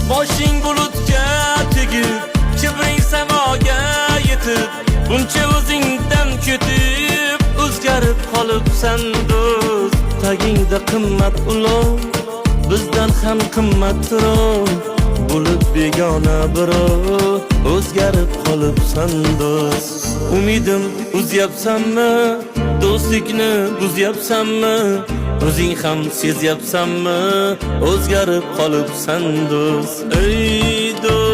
boshing bulutga tegib, kibring samoga yetib, buncha o'zingdan ketib, o'zgarib qolibsan do'st. Tagingda qimmat ulov, bizdan ham qimmatroq, bo'lib begona birov, o'zgarib qolibsan do'st. Umidim uzyapsanmi, do'stlikni buzyapsanmi, o'zing ham sezyapsanmi, o'zgarib qolibsan do'st. Ey do'st